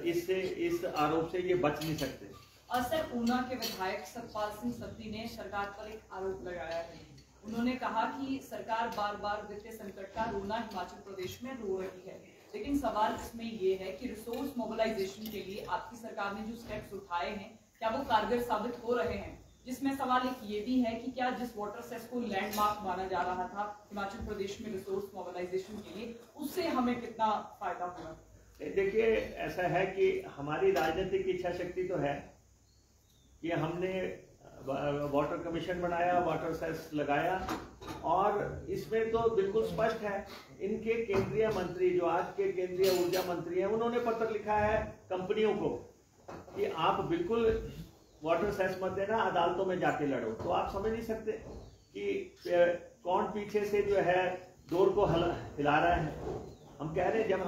S1: इस आरोप से ये बच नहीं सकते।
S5: और सर, ऊना के विधायक सतपाल सिंह सत्ती ने सरकार पर एक आरोप लगाया है। उन्होंने कहा कि सरकार बार बार वित्तीय संकट का रोना हिमाचल प्रदेश में रो रही है, लेकिन सवाल इसमें ये है कि रिसोर्स मोबिलाइजेशन के लिए आपकी सरकार ने जो स्टेप्स उठाए हैं क्या वो कारगर साबित हो रहे हैं? जिसमें सवाल एक ये भी है कि क्या जिस वाटर सेस को लैंडमार्क माना जा रहा था हिमाचल प्रदेश में रिसोर्स मोबिलाइजेशन के लिए, उससे हमें कितना फायदा हुआ?
S1: देखिए, ऐसा है कि हमारी राजनीतिक इच्छा शक्ति तो है कि हमने वाटर कमीशन बनाया, वाटर सेस लगाया, और इसमें तो बिल्कुल स्पष्ट है, इनके केंद्रीय मंत्री जो आज के केंद्रीय ऊर्जा मंत्री हैं उन्होंने पत्र लिखा है कंपनियों को कि आप बिल्कुल वाटर सेस मत देना, अदालतों में जाके लड़ो। तो आप समझ नहीं सकते कि कौन पीछे से जो है डोर को हिला रहा है। हम कह रहे हैं जब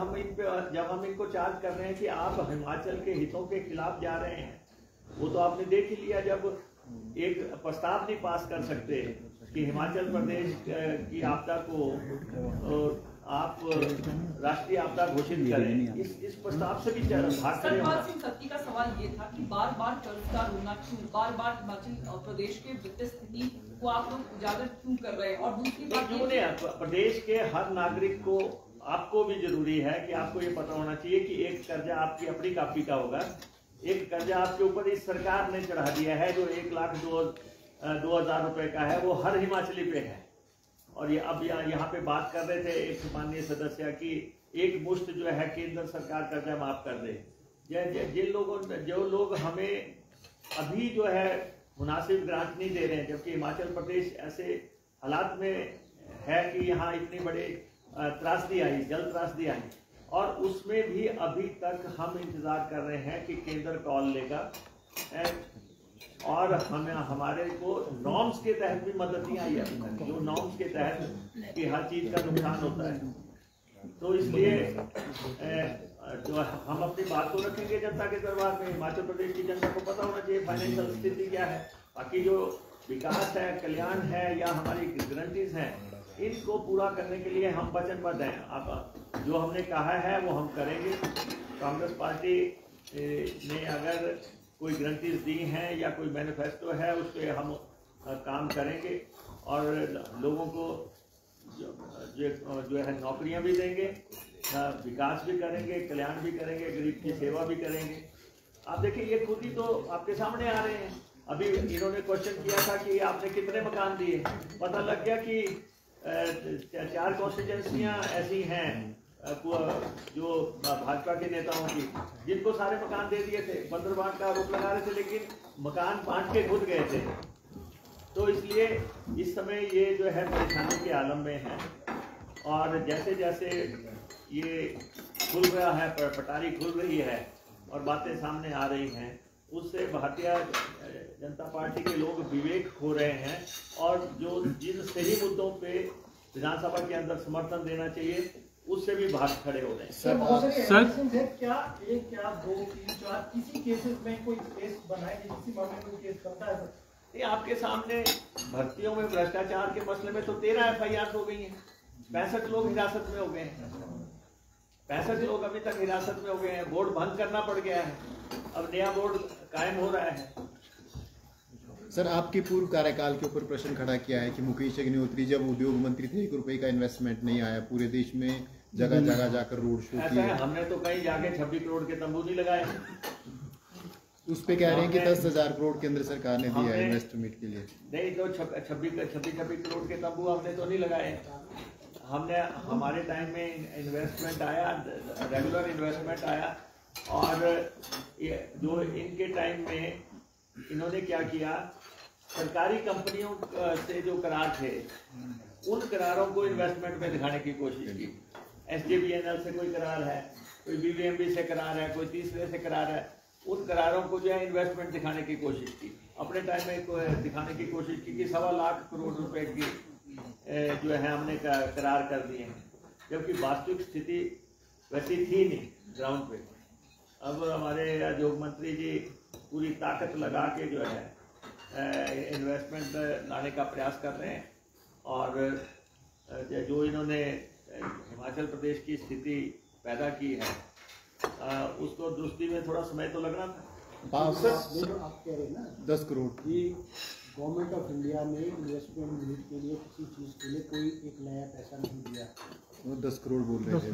S1: हम इनको चार्ज कर रहे हैं कि आप हिमाचल के हितों के खिलाफ जा रहे हैं, वो तो आपने देख ही लिया जब एक प्रस्ताव नहीं पास कर सकते कि हिमाचल प्रदेश की आपदा को आप राष्ट्रीय आपदा घोषित करें, इस प्रस्ताव से भी भाग खड़े होना।
S5: सतपाल सिंह सत्ती का सवाल ये था कि बार बार कर्जदार होना क्यों, बार बार हिमाचल प्रदेश के वित्तीय स्थिति को आप लोग उजागर क्यों कर रहे हैं? और दूसरी बात
S1: क्यों नहीं, प्रदेश के हर नागरिक को, आपको भी जरूरी है कि आपको ये पता होना चाहिए कि एक कर्जा आपकी अपनी कापी का होगा, एक कर्जा आपके ऊपर इस सरकार ने चढ़ा दिया है जो 1,02,000 रुपए का है, वो हर हिमाचली पे है। और ये अब यहाँ पे बात कर रहे थे एक माननीय सदस्य की, एक मुश्त जो है केंद्र सरकार कर्जा माफ कर दे। जो लोग हमें अभी जो है मुनासिब ग्रांट नहीं दे रहे हैं, जबकि हिमाचल प्रदेश ऐसे हालात में है कि यहाँ इतनी बड़ी त्रासदी आई, जल त्रासदी आई, और उसमें भी अभी तक हम इंतजार कर रहे हैं कि केंद्र कॉल लेगा और हमारे को नॉर्म्स के तहत भी मदद नहीं आई है, जो नॉर्म्स के तहत कि हर चीज का नुकसान होता है। तो इसलिए जो हम अपनी बात को रखेंगे जनता के दरबार में। हिमाचल प्रदेश की जनता को पता होना चाहिए फाइनेंशियल स्थिति क्या है। बाकी जो विकास है, कल्याण है या हमारी गारंटीज हैं, इनको पूरा करने के लिए हम वचनबद्ध हैं। आप जो हमने कहा है वो हम करेंगे। कांग्रेस पार्टी ने अगर कोई गारंटीज दी हैं या कोई मैनिफेस्टो है, उस पर हम काम करेंगे और लोगों को जो है नौकरियां भी देंगे, विकास भी करेंगे, कल्याण भी करेंगे, गरीब की सेवा भी करेंगे। आप देखिए ये खुद ही तो आपके सामने आ रहे हैं। अभी इन्होंने क्वेश्चन किया था कि आपने कितने मकान दिए, पता लग गया कि 4 कॉन्स्टिट्यूंसियां ऐसी हैं जो भाजपा के नेताओं की, जिनको सारे मकान दे दिए थे, बंदरबांट का आरोप लगा रहे थे, लेकिन मकान बांट के खुद गए थे। तो इसलिए इस समय ये जो है परेशानी के आलम में है, और जैसे जैसे ये खुल रहा है, पटारी खुल रही है और बातें सामने आ रही हैं, उससे भारतीय जनता पार्टी के लोग विवेक खो रहे हैं, और जो जिन सही मुद्दों पे विधानसभा के अंदर समर्थन देना चाहिए उससे भी भाग खड़े हो रहे हैं।
S3: सर बहुत सारे एलिगेशंस है, क्या 1 क्या 2 3 4 किसी केसेस में कोई केस बनाए, किसी मामले में कोई केस बनता है?
S1: ये आपके सामने भर्तियों में भ्रष्टाचार के मसले में तो 13 FIR हो गई हैं, 65 लोग हिरासत में हो गए हैं, 65 लोग अभी तक हिरासत में हो गए हैं। बोर्ड भंग करना पड़ गया है, अब नया बोर्ड कायम हो रहा है।
S6: सर आपके पूर्व कार्यकाल के ऊपर प्रश्न खड़ा किया है कि मुकेश अग्निहोत्री जब उद्योग मंत्री थे 1 रुपए का इन्वेस्टमेंट नहीं आया, पूरे देश में जगह जगह जाकर रोड शो किए।
S1: हमने तो कहीं जाके 26 करोड़ के तंबू नहीं लगाए।
S6: उस पे कह रहे हैं कि 10,000 करोड़ केंद्र सरकार ने दिया है इन्वेस्टमेंट के लिए।
S1: नहीं तो 26 करोड़ के तंबू हमने तो नहीं लगाए। हमने हमारे टाइम में इन्वेस्टमेंट आया, रेगुलर इन्वेस्टमेंट आया, और जो इनके टाइम में इन्होंने क्या किया, सरकारी कंपनियों से जो करार थे उन करारों को इन्वेस्टमेंट में दिखाने की कोशिश की। SJVNL से कोई करार है, कोई BBMB से करार है, कोई तीसरे से करार है, उन करारों को जो है इन्वेस्टमेंट दिखाने की कोशिश की। अपने टाइम में दिखाने की कोशिश की कि 1.25 लाख करोड़ रुपए की जो है हमने करार कर दिए हैं, जबकि वास्तविक स्थिति वैसी थी नहीं ग्राउंड पे। अब हमारे उद्योग मंत्री जी पूरी ताकत लगा के जो है इन्वेस्टमेंट लाने का प्रयास कर रहे हैं, और जो इन्होंने हिमाचल प्रदेश की स्थिति पैदा की है उसको दुरुस्ती में थोड़ा समय तो लगना था।
S7: आप कह रहे हैं ना
S6: 10 करोड़
S7: कि गवर्नमेंट ऑफ इंडिया ने इन्वेस्टमेंट मीट के लिए किसी चीज़ के लिए कोई एक नया पैसा नहीं दिया,
S6: वो 10 करोड़ बोल रहे थे।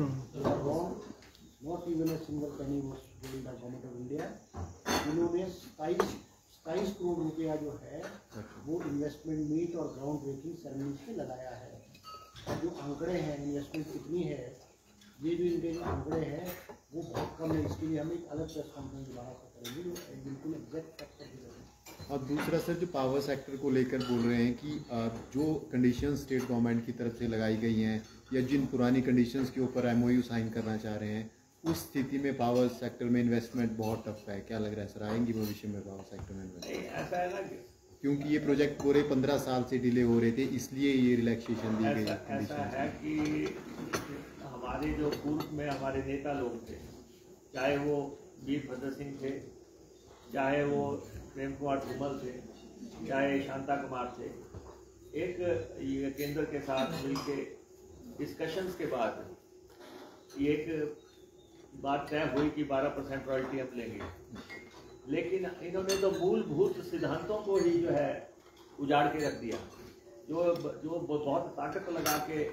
S7: Not even a single penny was given by government of India. इन्होंने 27 करोड़ रुपया जो है वो इन्वेस्टमेंट मीट और ग्राउंड ब्रेकिंग सेरेमनी से लगाया है। जो आंकड़े हैं इन्वेस्टमेंट कितनी है, ये जो इनके आंकड़े हैं वो बहुत कम है। इसके लिए हम एक अलग प्रेस कॉन्फ्रेंस दोबारा करेंगे जो बिल्कुल एग्जैक्ट फैक्टर भी।
S6: और दूसरा सर जो पावर सेक्टर को लेकर बोल रहे हैं कि जो कंडीशंस स्टेट गवर्नमेंट की तरफ से लगाई गई हैं या जिन पुरानी कंडीशंस के ऊपर MOU साइन करना चाह रहे हैं उस स्थिति में पावर सेक्टर में इन्वेस्टमेंट बहुत टफ है, क्या लग रहा है सर, आएंगी भविष्य में पावर सेक्टर में इन्वेस्टमेंट?
S1: ऐसा है ना,
S6: क्योंकि ये प्रोजेक्ट पूरे 15 साल से डिले हो रहे थे, इसलिए ये रिलैक्सेशन दी गई।
S1: ऐसा है कि हमारे जो पूर्व में हमारे नेता लोग थे, चाहे वो वीरभद्र सिंह थे, चाहे वो प्रेम कुमार धूमल थे, चाहे शांता कुमार थे, एक ये केंद्र के साथ मिलके डिस्कशंस के बाद ये एक बात तय हुई कि 12% रॉयल्टी हम लेंगे। लेकिन इन्होंने तो मूलभूत सिद्धांतों को ही जो है उजाड़ के रख दिया, जो बहुत ताकत लगा के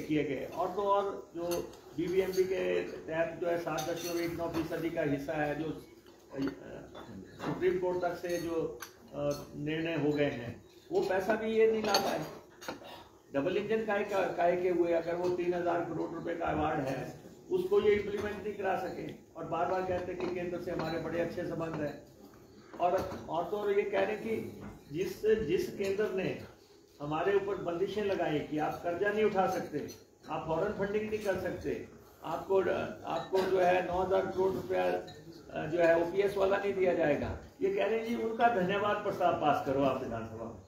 S1: किए गए। और तो और जो BBMP के तहत जो है 7.19% का हिस्सा है, जो सुप्रीम कोर्ट तक से जो निर्णय हो गए हैं, वो पैसा भी ये नहीं ला पाए। डबल इंजन काय के हुए, अगर वो 3000 करोड़ रुपए का अवार्ड है, उसको ये इम्प्लीमेंट नहीं करा सके। और बार बार कहते हैं कि केंद्र से हमारे बड़े अच्छे संबंध हैं। और तो और ये कह रहे हैं कि जिस केंद्र ने हमारे ऊपर बंदिशें लगाई कि आप कर्जा नहीं उठा सकते, आप फॉरेन फंडिंग नहीं कर सकते, आपको जो है 9000 करोड़ रुपया जो है OPS वाला नहीं दिया जाएगा, ये कह रहे हैं जी उनका धन्यवाद प्रस्ताव पास करो आप विधानसभा में।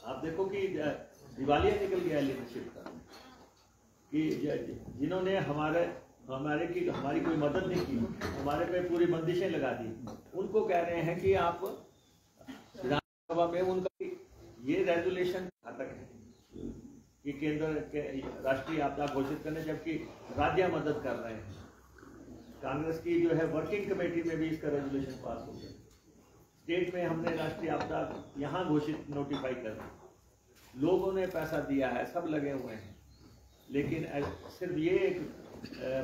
S1: आप देखो कि दिवालिया निकल गया लीडरशिप का, कि जिन्होंने हमारी कोई मदद नहीं की, हमारे पे पूरी बंदिशें लगा दी, उनको कह रहे हैं कि आप विधानसभा में उनका ये रेजुलेशन घातक है कि केंद्र के राष्ट्रीय आपदा घोषित करने, जबकि राज्य मदद कर रहे हैं। कांग्रेस की जो है वर्किंग कमेटी में भी इसका रेजुलेशन पास हो गया। स्टेट में हमने राष्ट्रीय आपदा यहाँ घोषित नोटिफाई कर दी, लोगों ने पैसा दिया है, सब लगे हुए हैं, लेकिन सिर्फ ये एक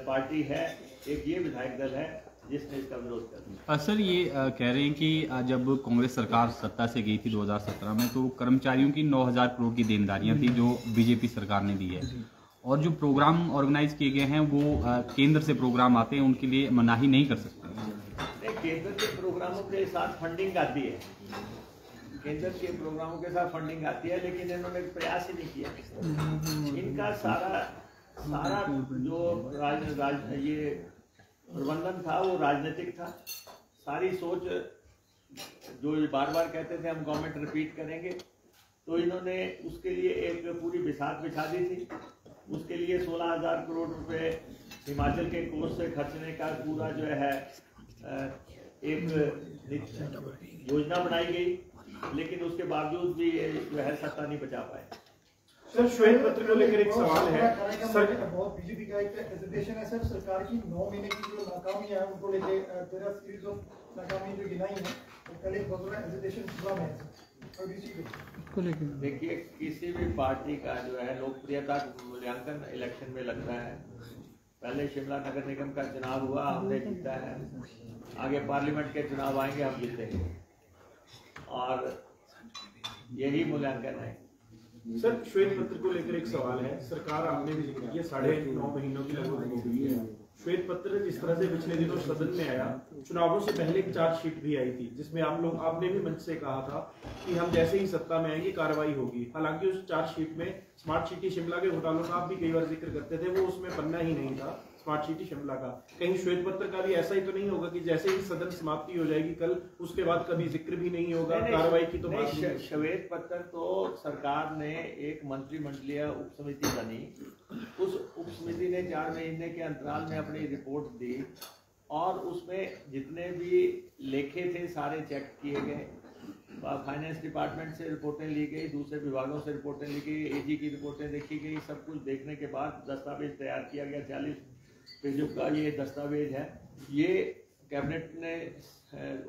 S1: पार्टी है, एक ये विधायक दल है जिसने इसका विरोध कर दिया।
S8: सर ये कह रहे हैं कि जब कांग्रेस सरकार सत्ता से गई थी 2017 में, तो कर्मचारियों की 9000 करोड़ की देनदारियां थी जो बीजेपी सरकार ने दी है, और जो प्रोग्राम ऑर्गेनाइज किए गए हैं वो केंद्र से प्रोग्राम आते हैं, उनके लिए मनाही नहीं कर सकते।
S1: केंद्र के प्रोग्रामों के साथ फंडिंग आती है, केंद्र के प्रोग्रामों के साथ फंडिंग आती है, लेकिन इन्होंने प्रयास ही नहीं किया। इनका सारा जो ये प्रबंधन था वो राजनीतिक था। सारी सोच जो बार बार कहते थे हम गवर्नमेंट रिपीट करेंगे, तो इन्होंने उसके लिए एक पूरी बिसात बिछा दी थी। उसके लिए 16,000 करोड़ रुपए हिमाचल के कोष से खर्चने का पूरा जो है एक योजना बनाई गई, लेकिन उसके बावजूद भी ये जो है सत्ता नहीं बचा पाए।
S3: सर श्वेत पत्र को लेकर एक सवाल है सर, बहुत बीजेपी का एक प्रेजेंटेशन है सर, सरकार की 9 महीने की जो नाकामियां हैं उनको लेके तेरह सीरीज ऑफ नाकामी जो गिनाई है, कल एक बहुत बड़ा प्रेजेंटेशन हुआ है।
S1: देखिए, किसी भी पार्टी का जो है लोकप्रियता मूल्यांकन इलेक्शन में लगता है। पहले शिमला नगर निगम का चुनाव हुआ, हमने जीता है, आगे पार्लियामेंट के चुनाव आएंगे, हम जीतेंगे, और यही मूल्यांकन है।
S9: सर श्वेत पत्र को लेकर एक सवाल है, सरकार आपने भी जिक्र किया 9.5 महीनों की लगभग हो गई है। श्वेत पत्र जिस तरह से पिछले दिनों सदन में आया, चुनावों से पहले एक चार्जशीट भी आई थी जिसमें आपने भी मंच से कहा था कि हम जैसे ही सत्ता में आएंगे कार्रवाई होगी। हालांकि उस चार्जशीट में स्मार्ट सिटी शिमला के घोटालों का आप भी कई बार जिक्र करते थे, वो उसमें पन्ना ही नहीं था स्मार्ट सिटी शिमला का। कहीं श्वेत पत्र का भी ऐसा ही तो नहीं होगा कि जैसे ही सदन समाप्ति हो जाएगी कल, उसके बाद कभी जिक्र भी नहीं होगा कार्रवाई की? तो
S1: श्वेत पत्र तो सरकार ने एक मंत्रिमंडलीय उप समिति बनी, उस उप समिति ने 4 महीने के अंतराल में अपनी रिपोर्ट दी, और उसमें जितने भी लेखे थे सारे चेक किए गए। फाइनेंस डिपार्टमेंट से रिपोर्टें ली गई, दूसरे विभागों से रिपोर्टें ली गई, AG की रिपोर्टें देखी गई। सब कुछ देखने के बाद दस्तावेज तैयार किया गया। 40 पेजों का ये दस्तावेज है। ये कैबिनेट ने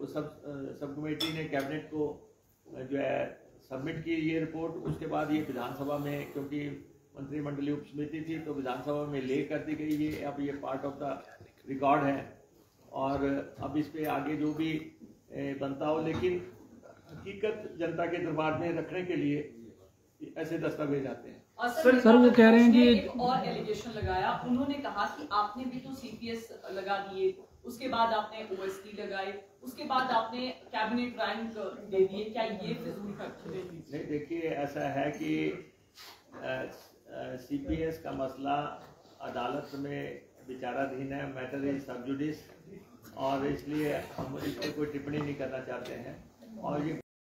S1: सब कमेटी ने कैबिनेट को जो है सबमिट की ये रिपोर्ट। उसके बाद ये विधानसभा में, क्योंकि मंत्रिमंडलीय उप समिति थी, तो विधानसभा में ले कर दी गई। ये अब ये पार्ट ऑफ द रिकॉर्ड है, और अब इस पे आगे जो भी बनता हो, लेकिन हकीकत जनता के दरबार में रखने के लिए ऐसे दस्तावेज आते हैं।
S5: सर वो कह रहे हैं कि एक और एलिगेशन लगाया, उन्होंने कहा कि आपने भी तो CPS लगा दिए, उसके बाद आपने OST लगाए, उसके बाद आपने कैबिनेट रैंक दे दिए, क्या ये फिजूल खर्च है?
S1: नहीं, देखिए ऐसा है कि CPS का मसला अदालत में विचाराधीन है, मैटर इज सब जुडिस, और इसलिए हम इस पर कोई टिप्पणी नहीं करना चाहते हैं। और ये